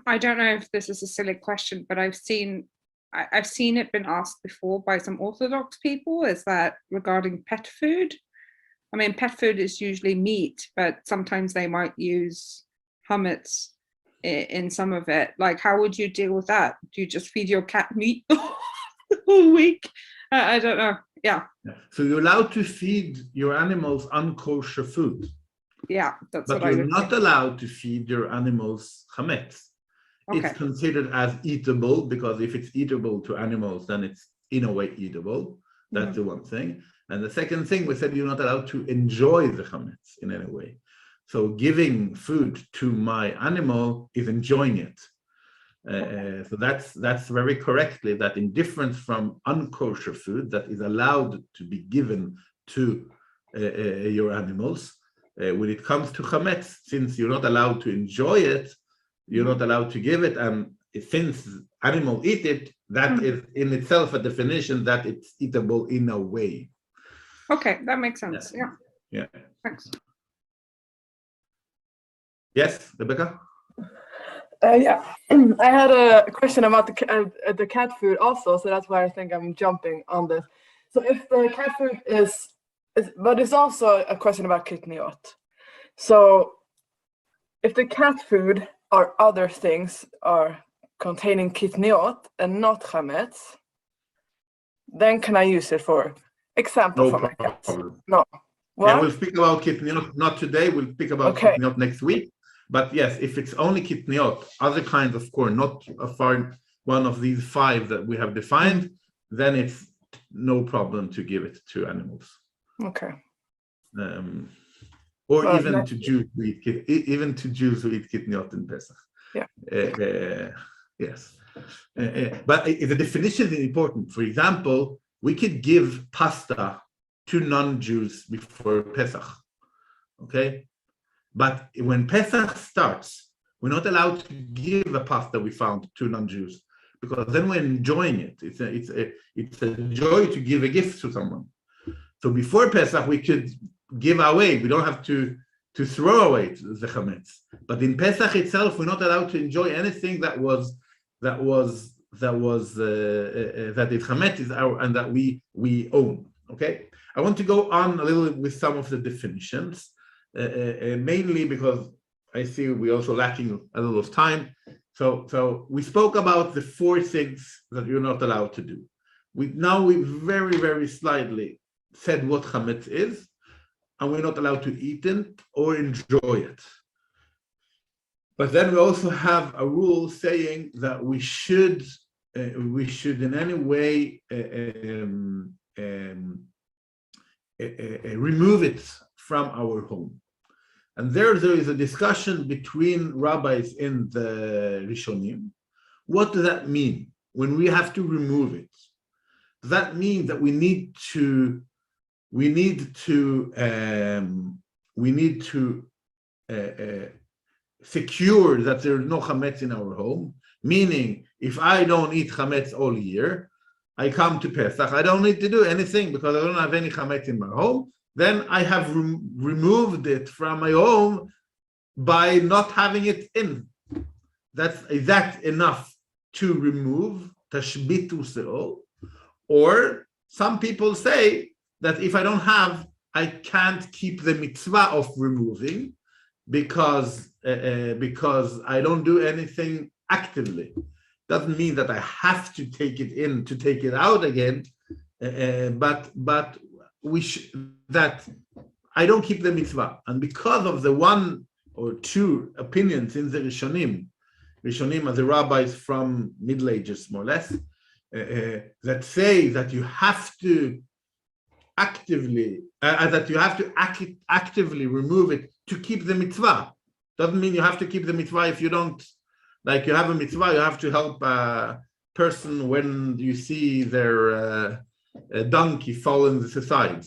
I don't know if this is a silly question, but I've seen it been asked before by some Orthodox people, is that regarding pet food. I mean, pet food is usually meat, but sometimes they might use chametz in some of it. Like, how would you deal with that? Do you just feed your cat meat all week? I don't know. Yeah. So you're allowed to feed your animals unkosher food. Yeah, that's but what you're not allowed to feed your animals chametz. Okay. It's considered as eatable, because if it's eatable to animals, then it's in a way eatable. That's the one thing. And the second thing, we said you're not allowed to enjoy the chametz in any way. So giving food to my animal is enjoying it. So that's very correctly that, in difference from unkosher food that is allowed to be given to your animals, when it comes to chametz, since you're not allowed to enjoy it, you're not allowed to give it, and since animals eat it, that is in itself a definition that it's eatable in a way. Okay, that makes sense. Yeah. Thanks. Yes, Rebecca? Yeah, I had a question about the cat food also, so that's why I think I'm jumping on this. So if the cat food is but it's also a question about kitniot. So if the cat food or other things are containing kitniot and not chametz, then can I use it for example for my cats? No. What? Yeah, we'll speak about kitniot, not today, we'll speak about kitniot next week. But yes, if it's only kitniot, other kinds of corn, not one of these 5 that we have defined, then it's no problem to give it to animals. Okay. Or well, even to Jews who eat kitniot in Pesach. Yeah. Yes. But the definition is important. For example, we could give pasta to non-Jews before Pesach. Okay. But when Pesach starts, we're not allowed to give a pasta we found to non-Jews, because then we're enjoying it. It's a joy to give a gift to someone. So before Pesach, we could give away. We don't have to throw away the chametz. But in Pesach itself, we're not allowed to enjoy anything that is chametz is our and that we own. Okay, I want to go on a little with some of the definitions, mainly because I see we also lacking a little of time. So we spoke about the 4 things that you're not allowed to do. We very, very slightly said what chametz is, and we're not allowed to eat it or enjoy it. But then we also have a rule saying that we should in any way remove it from our home. And there is a discussion between rabbis in the Rishonim. What does that mean when we have to remove it? Does that mean that we need to secure that there is no chametz in our home? Meaning, if I don't eat chametz all year, I come to Pesach, I don't need to do anything because I don't have any chametz in my home. Then I have removed it from my home by not having it in. Is that enough to remove tashbitu seo? Or some people say that if I don't have, I can't keep the mitzvah of removing because I don't do anything actively. Doesn't mean that I have to take it in to take it out again, but that I don't keep the mitzvah. And because of the 1 or 2 opinions in the Rishonim are the rabbis from Middle Ages, more or less, that say that you have to actively remove it to keep the mitzvah. Doesn't mean you have to keep the mitzvah if you don't. Like you have a mitzvah, you have to help a person when you see their donkey fall in the side.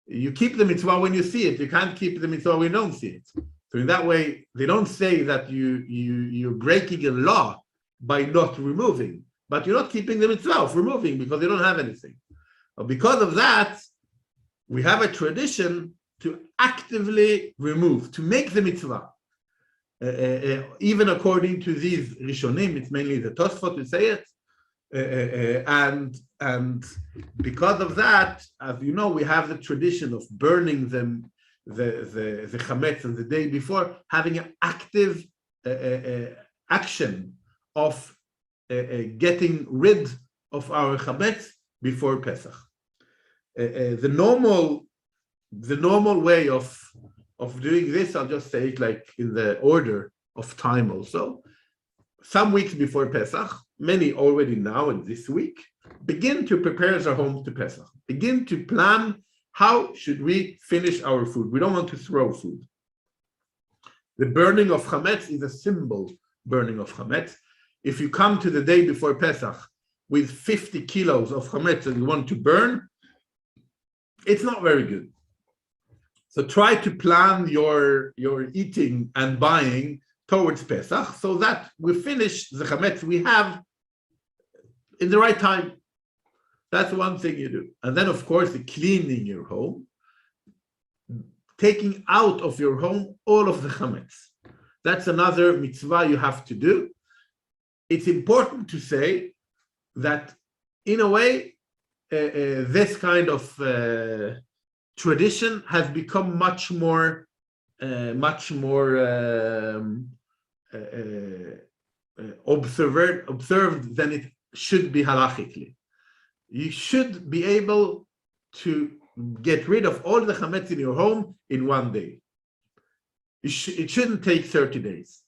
You keep the mitzvah when you see it. You can't keep the mitzvah when you don't see it. So in that way, they don't say that you're breaking a law by not removing, but you're not keeping the mitzvah of removing because you don't have anything. But because of that, we have a tradition to actively remove, to make the mitzvah. Even according to these Rishonim, it's mainly the Tosfot who say it, and because of that, as you know, we have the tradition of burning them, the chametz on the day before, having an active action of getting rid of our chametz before Pesach. The normal way of doing this, I'll just say it like in the order of time also. Some weeks before Pesach, many already now and this week, begin to prepare their homes to Pesach. Begin to plan how should we finish our food. We don't want to throw food. The burning of chametz is a symbol burning of chametz. If you come to the day before Pesach with 50 kilos of chametz and you want to burn, it's not very good. So try to plan your eating and buying towards Pesach so that we finish the chametz we have in the right time. That's one thing you do. And then, of course, the cleaning your home, taking out of your home all of the chametz. That's another mitzvah you have to do. It's important to say that, in a way, this kind of tradition has become much more observed than it should be halachically. You should be able to get rid of all the chametz in your home in one day. It shouldn't take 30 days.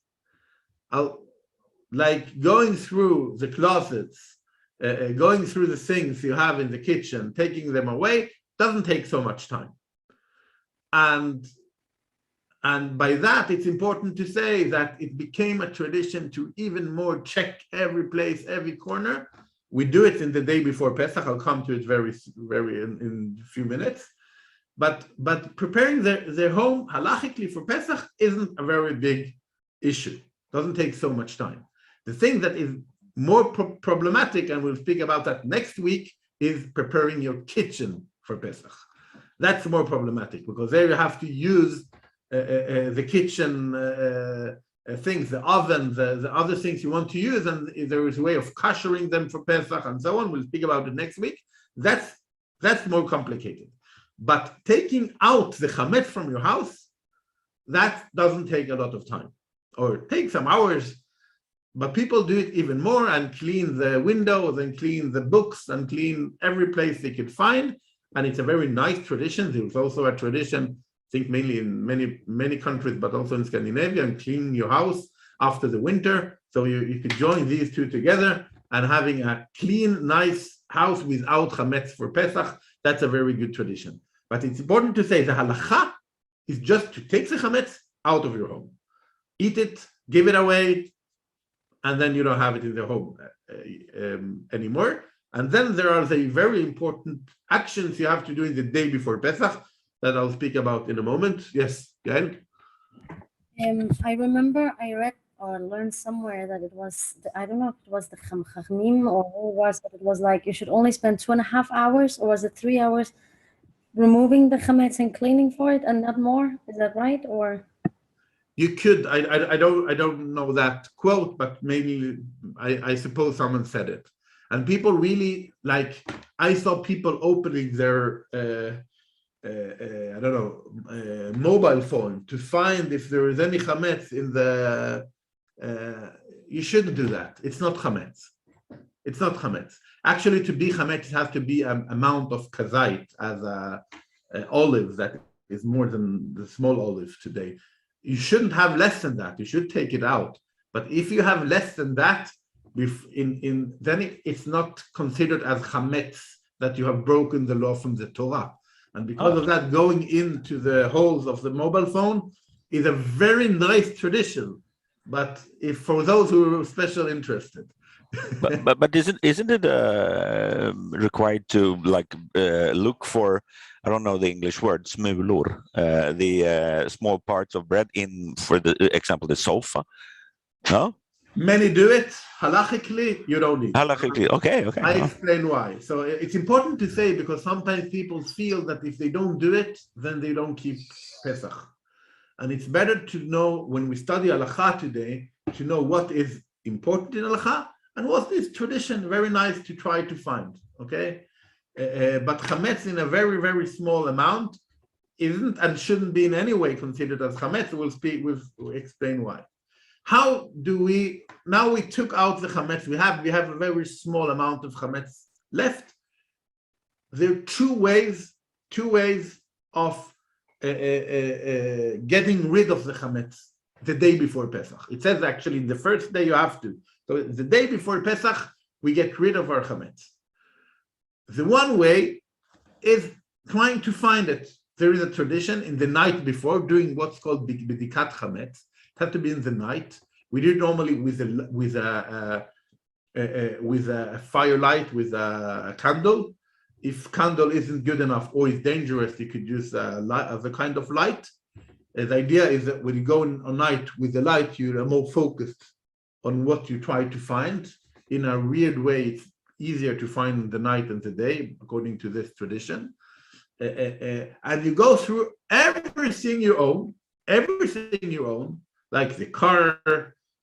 Like going through the closets, going through the things you have in the kitchen, taking them away, doesn't take so much time. And by that, it's important to say that it became a tradition to even more check every place, every corner. We do it in the day before Pesach. I'll come to it very in a few minutes. But preparing their home halachically for Pesach isn't a very big issue. Doesn't take so much time. The thing that is more problematic, and we'll speak about that next week, is preparing your kitchen for Pesach. That's more problematic because there you have to use the kitchen things, the oven, the other things you want to use, and there is a way of koshering them for Pesach and so on. We'll speak about it next week. That's more complicated. But taking out the chametz from your house, that doesn't take a lot of time, or take some hours. But people do it even more and clean the windows and clean the books and clean every place they could find. And it's a very nice tradition. There's also a tradition, I think mainly in many countries, but also in Scandinavia, and cleaning your house after the winter. So you could join these two together, and having a clean, nice house without chametz for Pesach, that's a very good tradition. But it's important to say the halacha is just to take the chametz out of your home, eat it, give it away, and then you don't have it in the home anymore. And then there are the very important actions you have to do in the day before Pesach that I'll speak about in a moment. Yes, Gael? I remember I read or learned somewhere that it was, I don't know if it was the Chachamim or who it was, but it was like you should only spend 2.5 hours, or was it 3 hours, removing the chametz and cleaning for it and not more? Is that right? Or you could, I don't know that quote, but maybe I suppose someone said it. And people really, like, I saw people opening their mobile phone to find if there is any chametz in the you shouldn't do that. It's not chametz. It's not chametz. Actually, to be chametz, it has to be an amount of kazait, as a olive that is more than the small olive today. You shouldn't have less than that. You should take it out. But if you have less than that, then it's not considered as chametz, that you have broken the law from the Torah. And because of that, going into the holes of the mobile phone is a very nice tradition. But if for those who are special interested. but isn't it required to look for, I don't know the English word, smulor, the small parts of bread in, for the example, the sofa? No? Many do it. Halachically, you don't need. Halachically, okay. I explain why. So it's important to say, because sometimes people feel that if they don't do it, then they don't keep Pesach. And it's better to know, when we study halacha today, to know what is important in halacha and what is tradition. Very nice to try to find. Okay, but chametz in a very, very small amount isn't and shouldn't be in any way considered as chametz. We'll explain why. How do we, now we took out the chametz, we have a very small amount of chametz left. There are two ways of getting rid of the chametz the day before Pesach. It says actually the first day you have to. So the day before Pesach, we get rid of our chametz. The one way is trying to find it. There is a tradition in the night before doing what's called bidikat chametz. It has to be in the night. We do it normally with a firelight, with a candle. If candle isn't good enough or is dangerous, you could use the kind of light. The idea is that when you go on night with the light, you are more focused on what you try to find. In a weird way, it's easier to find in the night than the day, according to this tradition. And you go through everything you own, like the car.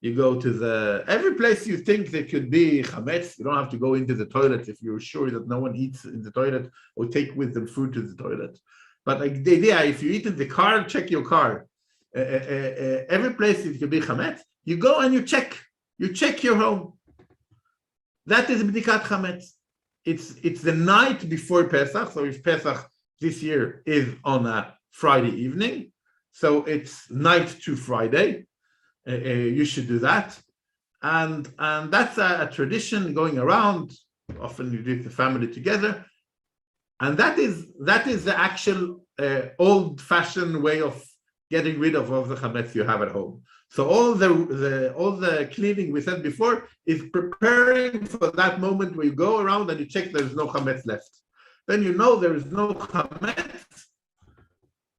You go to every place you think there could be chametz. You don't have to go into the toilet if you're sure that no one eats in the toilet or take with them food to the toilet. But like the idea, if you eat in the car, check your car. Every place it could be chametz, you go and you check your home. That is bdikat chametz. It's the night before Pesach. So if Pesach this year is on a Friday evening, so it's night to Friday. You should do that, and that's a tradition going around. Often you do it with the family together, and that is the actual old-fashioned way of getting rid of all the chametz you have at home. So all the cleaning we said before is preparing for that moment where you go around and you check there's no chametz left. Then you know there is no chametz,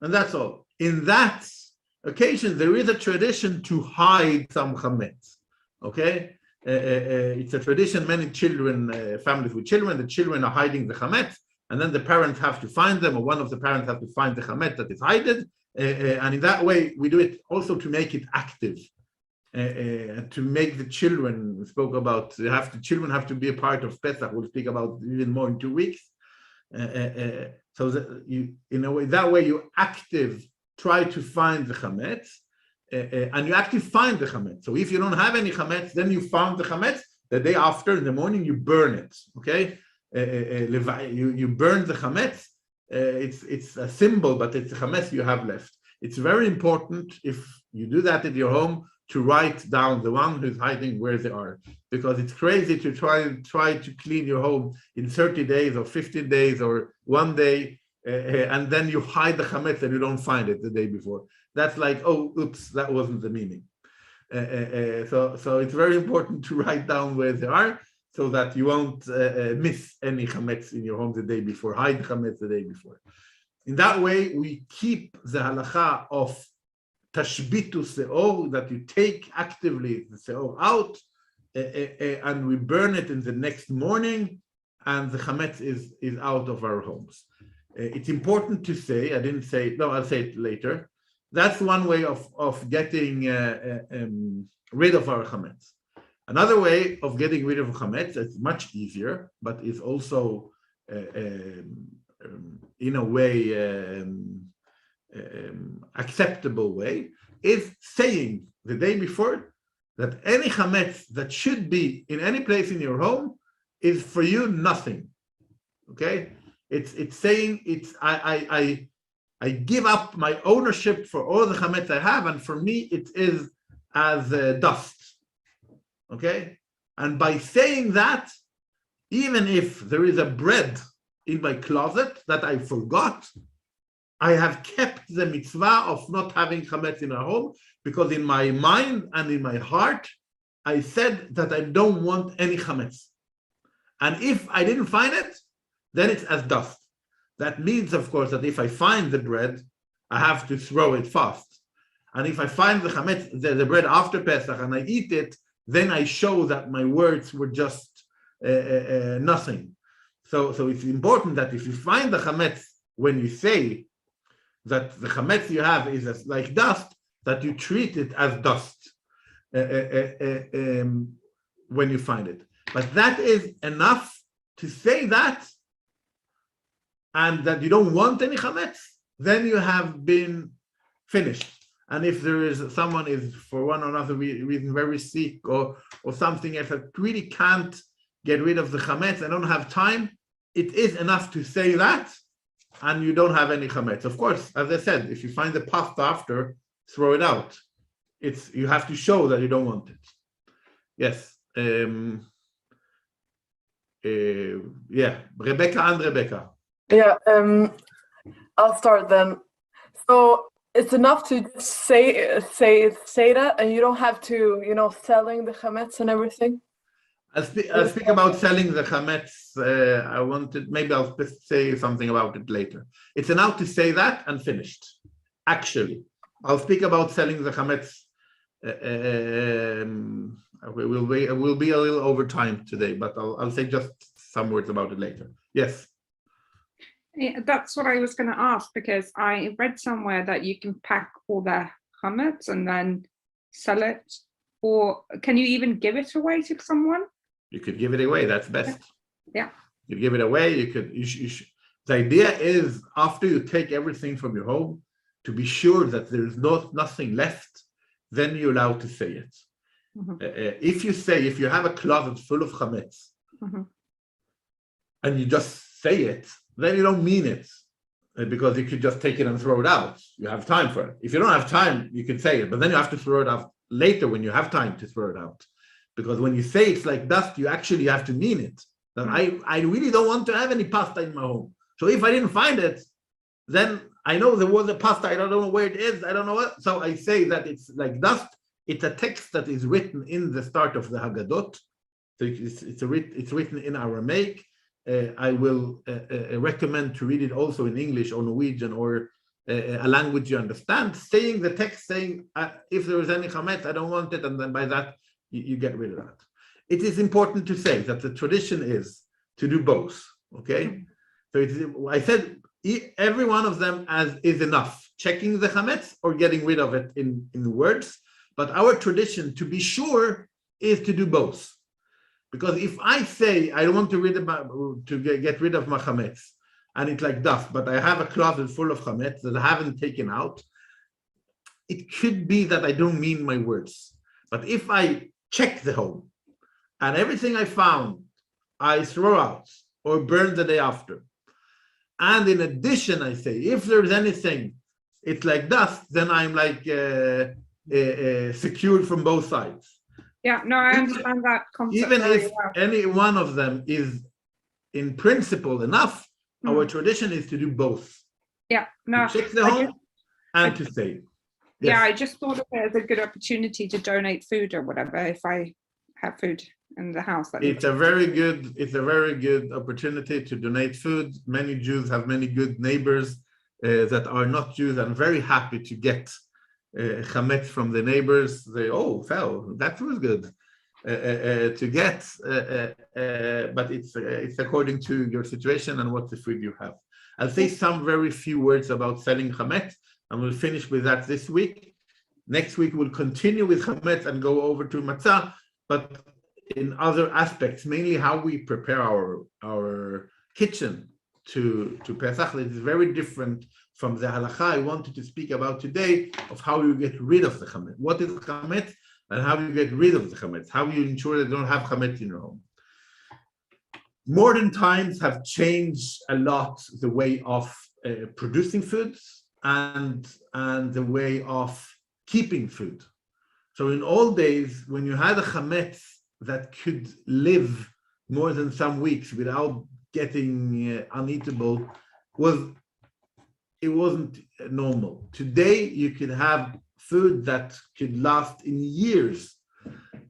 and that's all. In that occasion, there is a tradition to hide some chametz. Okay, it's a tradition. Many children, families with children, the children are hiding the chametz. and then the parents have to find them, or one of the parents have to find the chametz that is hidden, and in that way we do it also to make it active, to make the children. We spoke about the children have to be a part of Pesach. We'll speak about even more in 2 weeks. So that you, in a way, that way you active try to find the chametz, and you actually find the chametz. So if you don't have any chametz, then you found the chametz. The day after, in the morning, you burn it. Okay, you burn the chametz. It's a symbol, but it's a chametz you have left. It's very important if you do that in your home to write down the one who's hiding where they are, because it's crazy to try to clean your home in 30 days or 15 days or 1 day, and then you hide the chametz and you don't find it the day before. That's like, oh, oops, that wasn't the meaning. So it's very important to write down where they are so that you won't miss any chametz in your home the day before. Hide chametz the day before. In that way, we keep the halacha of tashbitu seor, that you take actively the seor out, and we burn it in the next morning, and the chametz is out of our homes. It's important to say, I didn't say it, no, I'll say it later. That's one way of getting rid of our chametz. Another way of getting rid of chametz, it's much easier, but is also in a way acceptable way, is saying the day before that any chametz that should be in any place in your home is for you nothing. Okay, it's saying I give up my ownership for all the chametz I have, and for me it is as dust. Okay, and by saying that, even if there is a bread in my closet that I forgot, I have kept the mitzvah of not having chametz in our home, because in my mind and in my heart, I said that I don't want any chametz. And if I didn't find it, then it's as dust. That means, of course, that if I find the bread, I have to throw it fast. And if I find the chametz, the bread after Pesach, and I eat it, then I show that my words were just nothing. So it's important that if you find the chametz when you say that the chametz you have is like dust, that you treat it as dust when you find it. But that is enough to say that, and that you don't want any chametz, then you have been finished. And if there is someone is for one or another reason very sick or something else that really can't get rid of the chametz, I don't have time, it is enough to say that, and you don't have any chametz. Of course, as I said, if you find the pasta after, throw it out. You have to show that you don't want it. Yes. Yeah, Rebecca and Rebecca. Yeah, I'll start then. So it's enough to just say that, and you don't have to, selling the chametz and everything. I'll speak about selling the chametz. Maybe I'll say something about it later. It's enough to say that and finished. Actually, I'll speak about selling the chametz. We'll be a little over time today, but I'll say just some words about it later. Yes. Yeah, that's what I was going to ask, because I read somewhere that you can pack all the chametz and then sell it, or can you even give it away to someone? You could give it away. That's best. Yeah. You give it away. You could. The idea is, after you take everything from your home, to be sure that there is nothing left, then you're allowed to say it. Mm-hmm. If you have a closet full of chametz, mm-hmm. and you just say it, then you don't mean it, because you could just take it and throw it out. You have time for it. If you don't have time, you can say it, but then you have to throw it out later when you have time to throw it out. Because when you say it's like dust, you actually have to mean it. That I really don't want to have any pasta in my home. So if I didn't find it, then I know there was a pasta, I don't know where it is, I don't know what. So I say that it's like dust. It's a text that is written in the start of the Haggadot. So it's written in Aramaic. I will recommend to read it also in English or Norwegian or a language you understand, saying the text, saying if there is any chametz, I don't want it, and then by that you get rid of that. It is important to say that the tradition is to do both. Okay, So I said every one of them is enough, checking the chametz or getting rid of it in words. But our tradition, to be sure, is to do both. Because if I say I don't want to get rid of my chametz, and it's like dust, but I have a closet full of chametz that I haven't taken out, it could be that I don't mean my words. But if I check the home and everything I found, I throw out or burn the day after. And in addition, I say, if there's anything, it's like dust, then I'm like secured from both sides. Yeah, no, I understand that concept. Even if any one of them is in principle enough, our tradition is to do both. Yeah, no. To check the home and to say. Yeah, Yes. I just thought of it as a good opportunity to donate food or whatever if I have food in the house. It's a very good opportunity to donate food. Many Jews have many good neighbors that are not Jews. I'm very happy to get chametz from the neighbors. They that was good to get, but it's according to your situation and what the food you have. I'll say some very few words about selling chametz, and we'll finish with that this week. Next week we'll continue with chametz and go over to matzah, but in other aspects, mainly how we prepare our kitchen to Pesach. It is very different from the halakha I wanted to speak about today of how you get rid of the chametz. What is chametz and how you get rid of the chametz? How you ensure that you don't have chametz in your home? Modern times have changed a lot the way of producing foods and the way of keeping food. So in old days, when you had a chametz that could live more than some weeks without getting uneatable, it wasn't normal. Today, you could have food that could last in years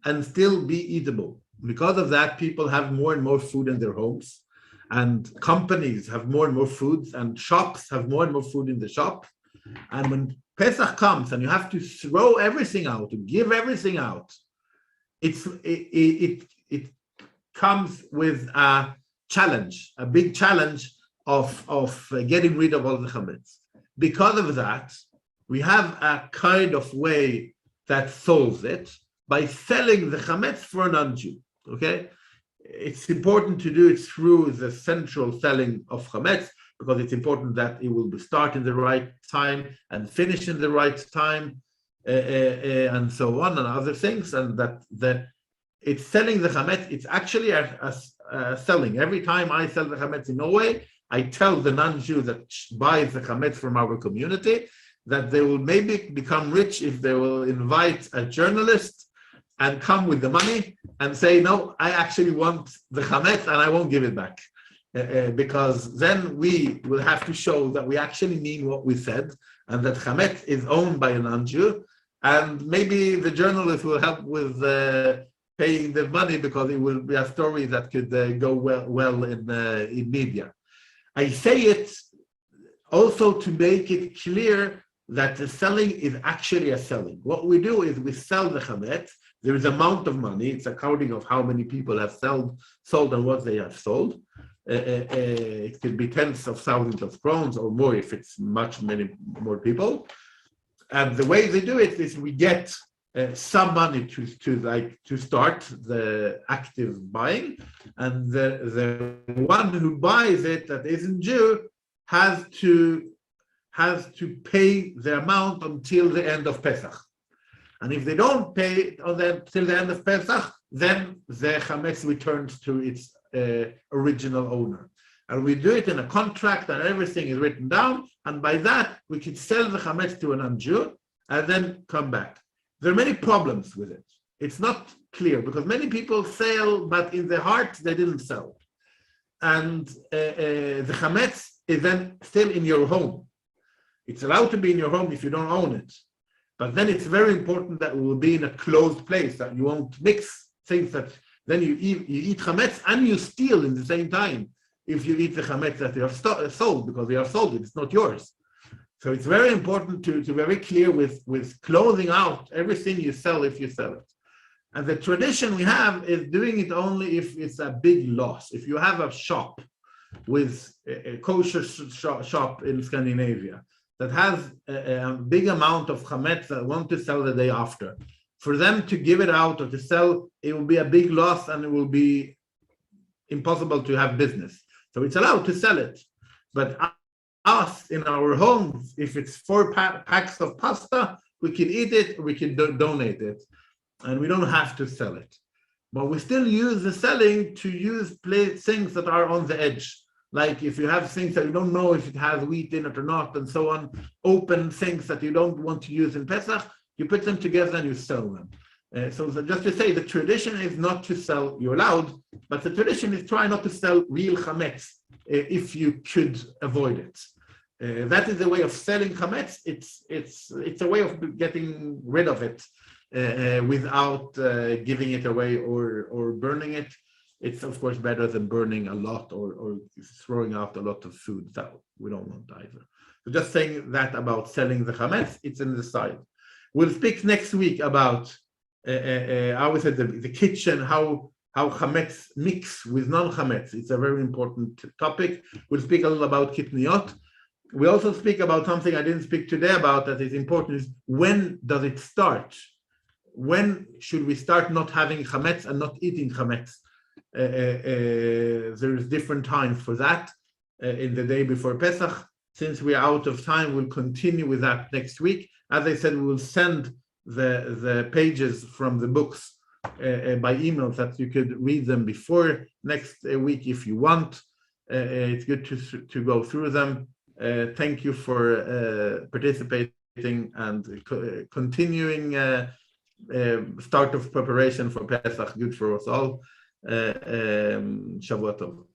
and still be eatable. Because of that, people have more and more food in their homes, and companies have more and more foods, and shops have more and more food in the shop. And when Pesach comes and you have to throw everything out, to give everything out, it comes with a challenge, a big challenge of getting rid of all the chametz. Because of that, we have a kind of way that solves it by selling the chametz for a non-Jew. Okay, it's important to do it through the central selling of chametz, because it's important that it will start in the right time and finish in the right time, and so on, and other things, and that it's selling the chametz. It's actually a selling. Every time I sell the chametz in Norway, I tell the non-Jew that buys the chametz from our community that they will maybe become rich if they will invite a journalist and come with the money and say, no, I actually want the chametz and I won't give it back. Because then we will have to show that we actually mean what we said, and that chametz is owned by a non-Jew, and maybe the journalist will help with paying the money, because it will be a story that could go well in media. I say it also to make it clear that the selling is actually a selling. What we do is we sell the chametz. There is amount of money. It's a counting of how many people have sold and what they have sold. It could be tens of thousands of crowns or more if it's many more people. And the way they do it is we get some money to start the active buying, and the one who buys it that isn't Jew has to pay the amount until the end of Pesach. And if they don't pay till the end of Pesach, then the chametz returns to its original owner. And we do it in a contract, and everything is written down. And by that, we can sell the chametz to a non-Jew and then come back. There are many problems with it. It's not clear, because many people sell, but in their heart, they didn't sell. And the chametz is then still in your home. It's allowed to be in your home if you don't own it. But then it's very important that it will be in a closed place, that you won't mix things that then you eat chametz and you steal in the same time if you eat the chametz that you have sold, because you have sold it, it's not yours. So it's very important to be very clear with closing out everything you sell if you sell it. And the tradition we have is doing it only if it's a big loss. If you have a shop with a kosher shop in Scandinavia that has a big amount of chametz that want to sell the day after. For them to give it out or to sell, it will be a big loss and it will be impossible to have business. So it's allowed to sell it. But us in our homes, if it's 4 packs of pasta, we can eat it, we can donate it, and we don't have to sell it. But we still use the selling to use things that are on the edge. Like if you have things that you don't know if it has wheat in it or not, and so on, open things that you don't want to use in Pesach, you put them together and you sell them. So just to say, the tradition is not to sell, you're allowed, but the tradition is try not to sell real chametz if you could avoid it. That is a way of selling chametz. It's a way of getting rid of it without giving it away or burning it. It's of course better than burning a lot or throwing out a lot of food. That we don't want either. So just saying that about selling the chametz, it's in the side. We'll speak next week about I always said the kitchen, how chametz mix with non-chametz. It's a very important topic. We'll speak a little about kitniot. We also speak about something I didn't speak today about that is important, is when does it start? When should we start not having chametz and not eating chametz? There's different times for that in the day before Pesach. Since we're out of time, we'll continue with that next week. As I said, we will send the pages from the books by email that you could read them before next week if you want. It's good to go through them. Thank you for participating and continuing start of preparation for Pesach. Good for us all. Shavua Tov.